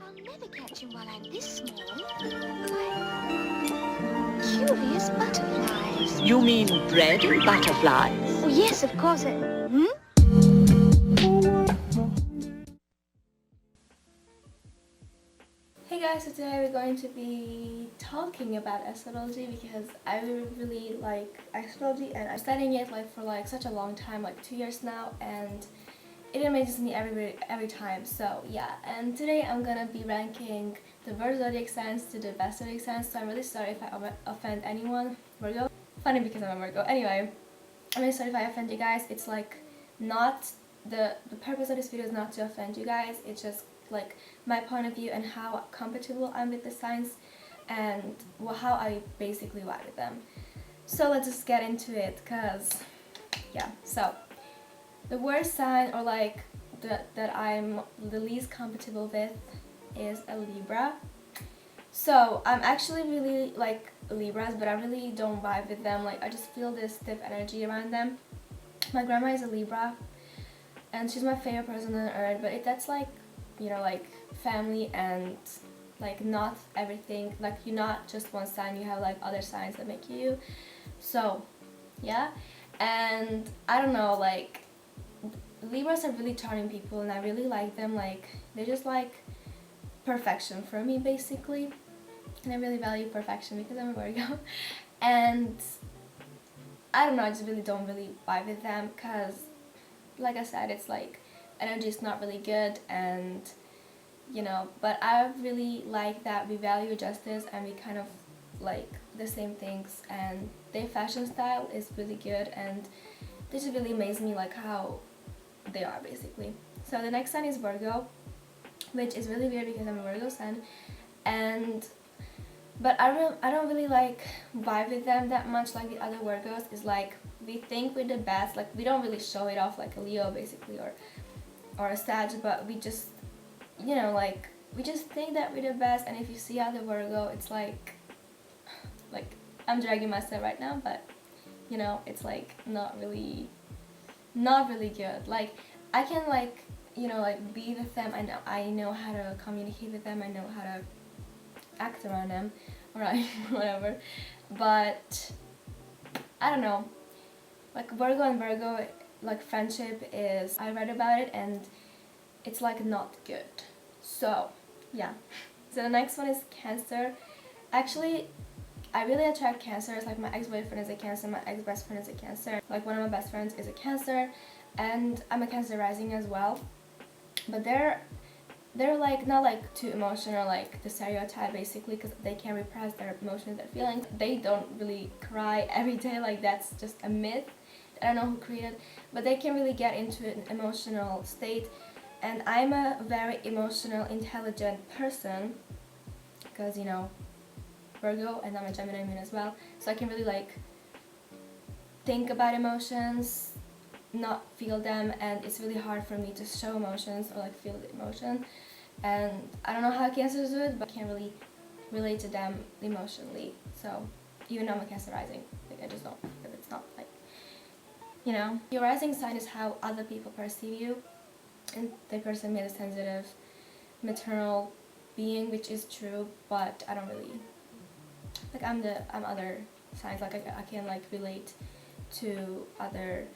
I'll never catch him while I'm this small. Why, curious butterflies. You mean bread and butterflies? Oh, yes, of course. Hey guys, so today we're going to be talking about astrology because I really like astrology and I'm studying it for such a long time, like 2 years now, and it amazes me every time. So yeah, and today I'm gonna be ranking the worst zodiac signs to the best zodiac signs. So I'm really sorry if I offend anyone. Virgo. Funny because I'm a Virgo. Anyway, I'm really sorry if I offend you guys. It's like not the purpose of this video is not to offend you guys. It's just like my point of view and how compatible I'm with the signs and how I basically vibe with them. So let's just get into it, cause yeah. So the worst sign, or like that I'm the least compatible with, is a Libra. So I'm actually really like Libras, but I really don't vibe with them. Like I just feel this stiff energy around them. My grandma is a Libra and she's my favorite person on earth, but that's like, you know, like family and like not everything. Like you're not just one sign, you have like other signs that make you. So yeah, and I don't know, like Libras are really charming people and I really like them. Like they're just like perfection for me basically, and I really value perfection because I'm a Virgo. And I don't know, I just really don't really vibe with them because like I said, it's like energy is not really good, and you know, but I really like that we value justice and we kind of like the same things, and their fashion style is really good, and they just really amaze me like how they are basically. So the next sign is Virgo, which is really weird because I'm a Virgo sign, but I don't really like vibe with them that much like the other Virgos. Is like we think we're the best, like we don't really show it off like a Leo basically or a Sag, but we just, you know, like we just think that we're the best. And if you see other Virgo, it's like I'm dragging myself right now, but you know, it's like not really good. Like I can like, you know, like be with them, I know how to communicate with them, I know how to act around them, alright, whatever, but I don't know, like Virgo and Virgo, like friendship is, I read about it and it's like not good. So yeah. So the next one is Cancer. Actually, I really attract Cancers. Like my ex-boyfriend is a Cancer, my ex-best friend is a Cancer, like one of my best friends is a Cancer, and I'm a Cancer rising as well. But they're like not like too emotional like the stereotype basically, because they can repress their emotions, their feelings. They don't really cry every day, like that's just a myth. I don't know who created, but they can really get into an emotional state. And I'm a very emotional, intelligent person because, you know, Virgo, and I'm a Gemini moon as well. So I can really like think about emotions, not feel them, and it's really hard for me to show emotions or like feel the emotion. And I don't know how Cancers do it, but I can't really relate to them emotionally. So even though I'm a Cancer rising, like I just don't, if it's not like, you know, your rising sign is how other people perceive you, and they perceive me as a sensitive, maternal being, which is true, but I don't really, like I'm other signs, like I can like relate to other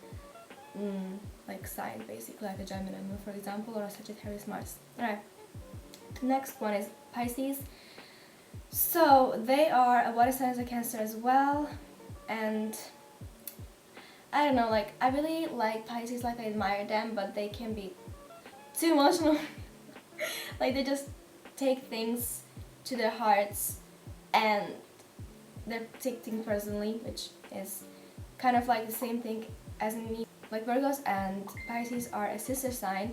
like sign basically, like a Gemini moon for example, or a Sagittarius Mars. Alright, next one is Pisces. So they are a water sign as a Cancer as well, and I don't know, like I really like Pisces, like I admire them, but they can be too emotional. Like they just take things to their hearts and they take things personally, which is kind of like the same thing as in me. Like Virgos and Pisces are a sister sign,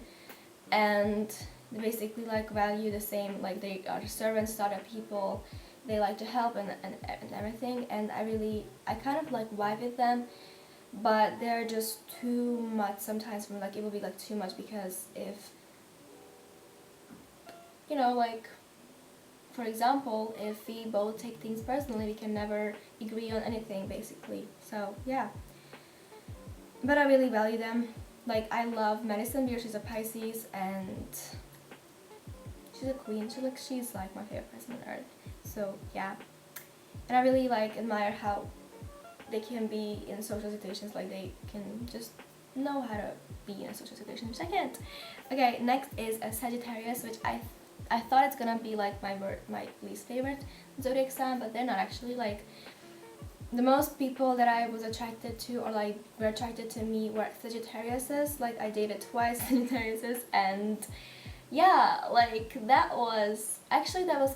and they basically like value the same, like they are servants to other people, they like to help and everything, and I kind of like vibe with them, but they're just too much sometimes for me. Like it will be like too much, because if, you know, like for example, if we both take things personally, we can never agree on anything basically. So yeah, but I really value them. Like I love Madison Beer, she's a Pisces, and she's a queen. She's like my favorite person on earth. So yeah, and I really like admire how they can be in social situations, like they can just know how to be in a social situation, which I can't. Okay, next is a Sagittarius, which I thought it's gonna be like my least favorite zodiac sign, but they're not actually. Like the most people that I was attracted to or like were attracted to me were Sagittariuses. Like I dated twice Sagittariuses, and yeah, like that was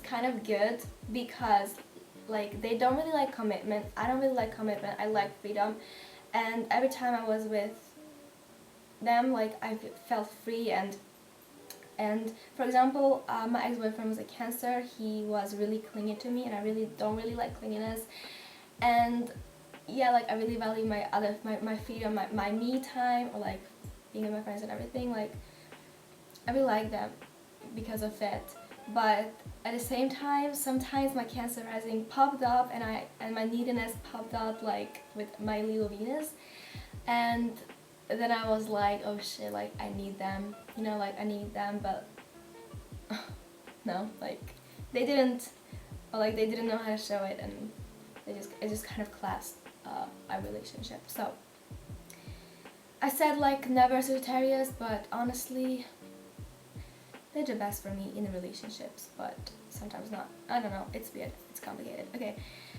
kind of good because like they don't really like commitment. I don't really like commitment. I like freedom, and every time I was with them, like I felt free. And for example, my ex-boyfriend was a Cancer. He was really clingy to me, and I really don't really like clinginess. And yeah, like I really value my freedom, my me time, or like being with my friends and everything. Like I really like them because of it. But at the same time, sometimes my Cancer rising popped up, and my neediness popped up like with my Leo Venus, and then I was like, oh shit, like I need them, you know, like I need them, but no, like they didn't know how to show it, and it just kind of clashed our relationship. So I said like never Sagittarius, but honestly they're the best for me in relationships, but sometimes not. I don't know, it's weird, it's complicated. Okay,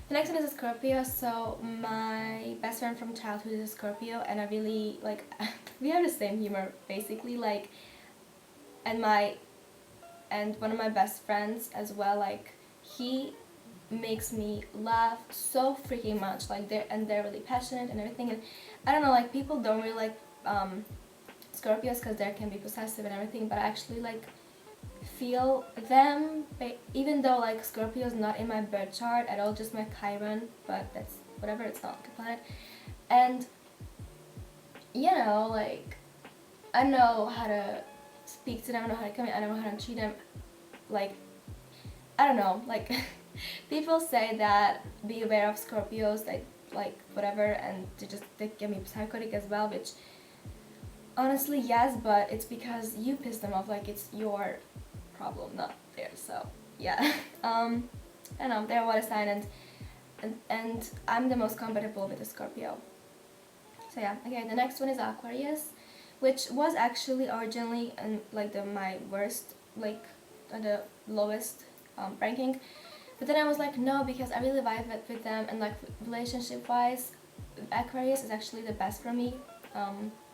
the next one is a Scorpio. So my best friend from childhood is a Scorpio, and I really like we have the same humor basically, like, and one of my best friends as well, like he makes me laugh so freaking much, like they're really passionate and everything. And I don't know, like people don't really like Scorpios because they can be possessive and everything, but I actually like feel them, even though like Scorpio is not in my birth chart at all, just my Chiron, but that's whatever, it's not like a planet. And you know, like I know how to speak to them, I know how to come in, I know how to treat them. Like I don't know, like people say that be aware of Scorpios, like whatever, and they can be psychotic as well, which honestly yes, but it's because you piss them off, like it's your problem, not theirs. So yeah, I don't know, they're water sign, and I'm the most compatible with a Scorpio. So yeah, okay, the next one is Aquarius, which was actually originally like my worst, like the lowest ranking. But then I was like, no, because I really vibe with them, and like relationship wise, Aquarius is actually the best for me.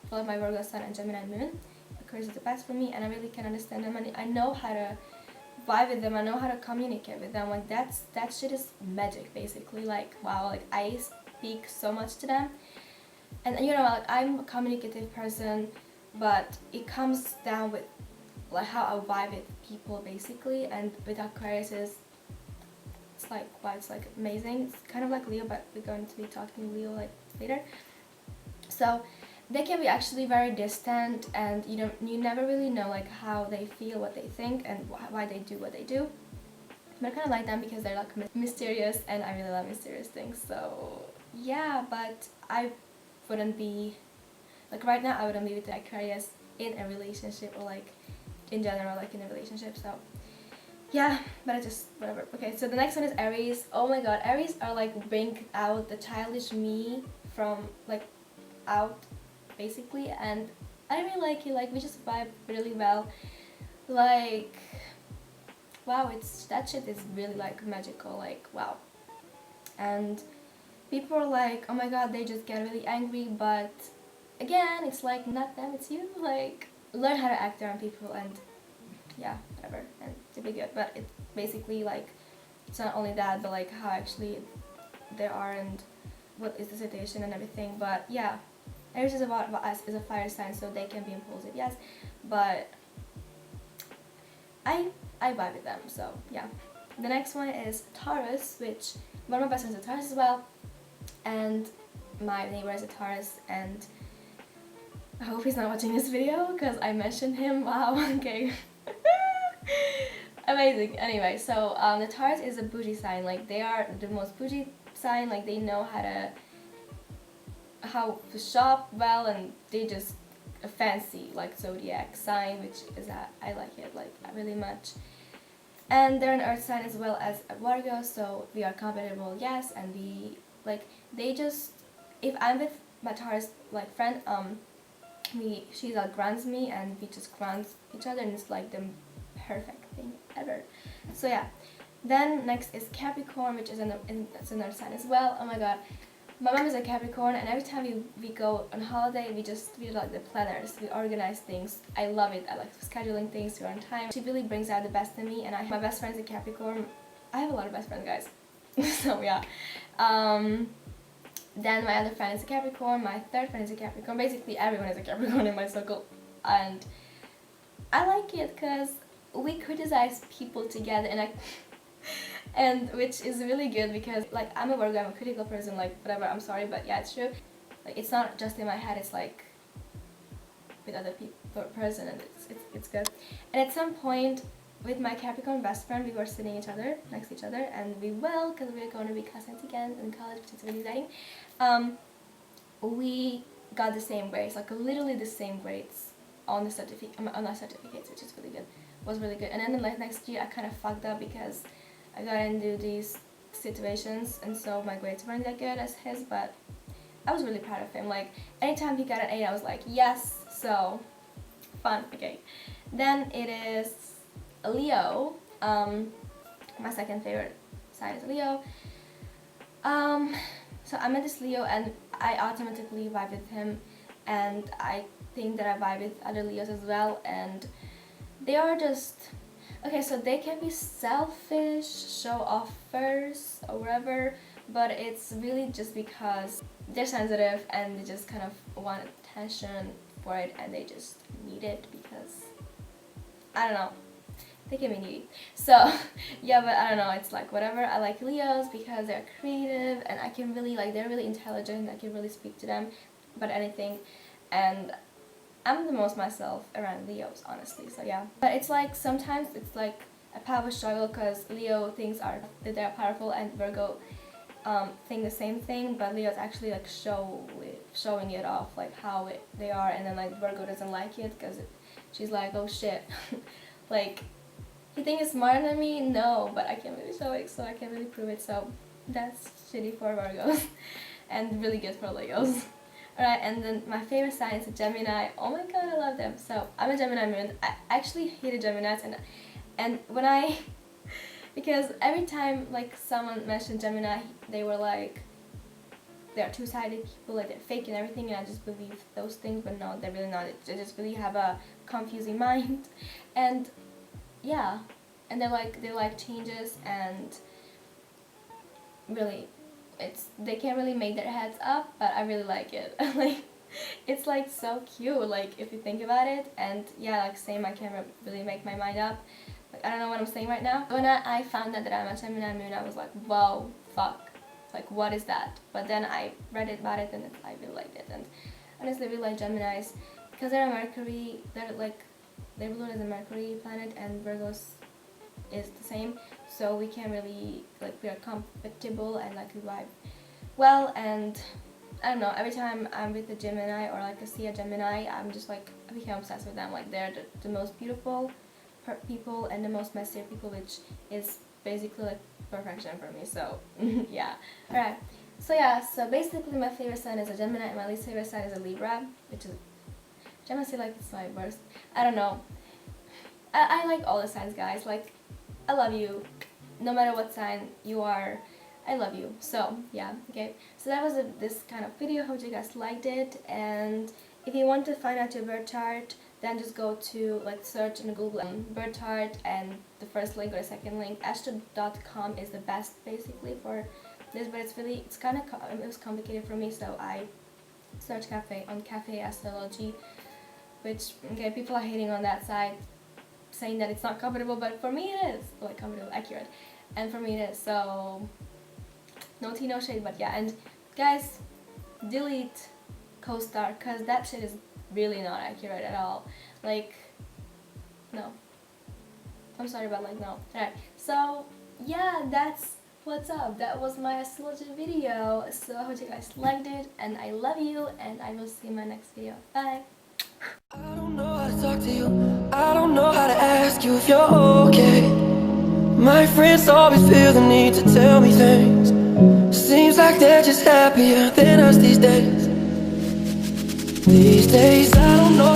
For my Virgo sun and Gemini moon, Aquarius is the best for me, and I really can understand them, and I know how to vibe with them, I know how to communicate with them. Like that shit is magic basically. Like wow, like I speak so much to them, and you know, like I'm a communicative person, but it comes down with like how I vibe with people basically. And with Aquarius it's like wow, it's like amazing. It's kind of like Leo, but we're going to be talking Leo like later. So they can be actually very distant, and you never really know like how they feel, what they think, and why they do what they do. But I kind of like them because they're like mysterious, and I really love mysterious things. So yeah, but I wouldn't be like right now, I wouldn't be with the Aquarius in a relationship, or like in general, like in a relationship. So yeah, but I just whatever. Okay, so the next one is Aries. Oh my god, Aries are like bring out the childish me from like out basically, and I really like it. Like we just vibe really well. Like wow, that shit is really like magical. Like wow. And people are like, oh my god, they just get really angry, but again, it's like not them, it's you. Like learn how to act around people, and yeah, whatever, and to be good. But it's basically like it's not only that, but like how actually they are and what is the situation and everything. But yeah, Aries is about us, is a fire sign, so they can be impulsive, yes, but I vibe with them. So yeah, the next one is Taurus, which one of my best friends is a Taurus as well, and my neighbor is a Taurus, and I hope he's not watching this video because I mentioned him. Wow, okay. Amazing. Anyway, so the Taurus is a bougie sign. Like they are the most bougie sign. Like they know how to shop well, and they just a fancy like Zodiac sign, which is that I like it like really much. And they're an earth sign as well as a Virgo, so we are compatible, yes, and we, like, they just, if I'm with my Taurus, like, friend, she outgrunts me, and we just grunt each other, and it's like the perfect thing ever. So yeah, then next is Capricorn, which is it's another sign as well. Oh my god, my mom is a Capricorn, and every time we go on holiday, we do like the planners, we organize things. I love it. I like scheduling things, we're on time. She really brings out the best in me, and my best friend's a Capricorn. I have a lot of best friends, guys. So yeah. Then my other friend is a Capricorn, my third friend is a Capricorn. Basically everyone is a Capricorn in my circle, and I like it because we criticize people together, and which is really good because, like, I'm a Virgo, I'm a critical person, like, whatever, I'm sorry, but yeah, it's true. Like, it's not just in my head, it's like with other people, person, and it's good. And at some point with my Capricorn best friend, we were sitting next to each other, and we will, because we're going to be cousins again in college, which is really exciting. We got the same grades, like literally the same grades on our certificates, which is really good. Was really good. And then like next year I kind of fucked up because I got into these situations, and so my grades weren't that good as his, but I was really proud of him. Like, anytime he got an 8, I was like, yes, so fun. Okay, then it is Leo. My second favorite sign is Leo. So I met this Leo, and I automatically vibe with him, and I think that I vibe with other Leos as well, and they are just, okay, so they can be selfish, show off first or whatever, but it's really just because they're sensitive and they just kind of want attention for it, and they just need it because, I don't know, they can be needy. So yeah, but I don't know, it's like whatever. I like Leos because they're creative, and I can really, like, they're really intelligent. I can really speak to them about anything, and I'm the most myself around Leos, honestly. So yeah, but it's like sometimes it's like a power struggle because Leo thinks that they're powerful, and Virgo think the same thing, but Leo's actually like showing it off, like how they are, and then like Virgo doesn't like it because she's like, oh shit, like, you think it's smarter than me? No, but I can't really show it, so I can't really prove it. So that's shitty for Virgos and really good for Leos. Alright, and then my favorite sign is a Gemini. Oh my god, I love them. So I'm a Gemini moon. I actually hated Geminis, and when because every time like someone mentioned Gemini, they were like, they're two-sided people, like they're fake and everything, and I just believe those things, but no, they're really not. They just really have a confusing mind, and yeah, and they like changes, and really, they can't really make their heads up, but I really like it. Like, it's like so cute, like if you think about it, and yeah, like same, I can't really make my mind up. Like, I don't know what I'm saying right now. When I found out that I'm a Gemini moon, I was like, whoa, fuck, like what is that? But then I read about it, and I really liked it, and honestly, I really like Geminis because they're a Mercury. They're like, their balloon is a Mercury planet, and Virgos is the same, so we can really, like, we are compatible, and like we vibe well. And I don't know, every time I'm with a Gemini or like I see a Gemini, I'm just like, I become obsessed with them. Like, they're the most beautiful people and the most messy people, which is basically like perfection for me. So yeah. Alright, so yeah, so basically my favorite sign is a Gemini, and my least favorite sign is a Libra, which is, I'm gonna say like it's my worst. I don't know. I like all the signs, guys. Like, I love you. No matter what sign you are, I love you. So, yeah, okay. So that was this kind of video. Hope you guys liked it. And if you want to find out your birth chart, then just go to, like, search in Google birth chart, and the first link or the second link, astro.com is the best, basically, for this. But it's kind of, it was complicated for me, so I searched Cafe Astrology, which, okay, people are hating on that site, saying that it's not comfortable, but for me it is, like, comfortable, accurate, and for me it is. So no tea, no shade, but yeah. And guys, delete co-star, because that shit is really not accurate at all. Like, no, I'm sorry, but like, no. Alright, so yeah, that's what's up. That was my astrology video. So I hope you guys liked it, and I love you, and I will see you in my next video. Bye. I don't know how to talk to you. I don't know how to ask you if you're okay. My friends always feel the need to tell me things. Seems like they're just happier than us these days. These days I don't know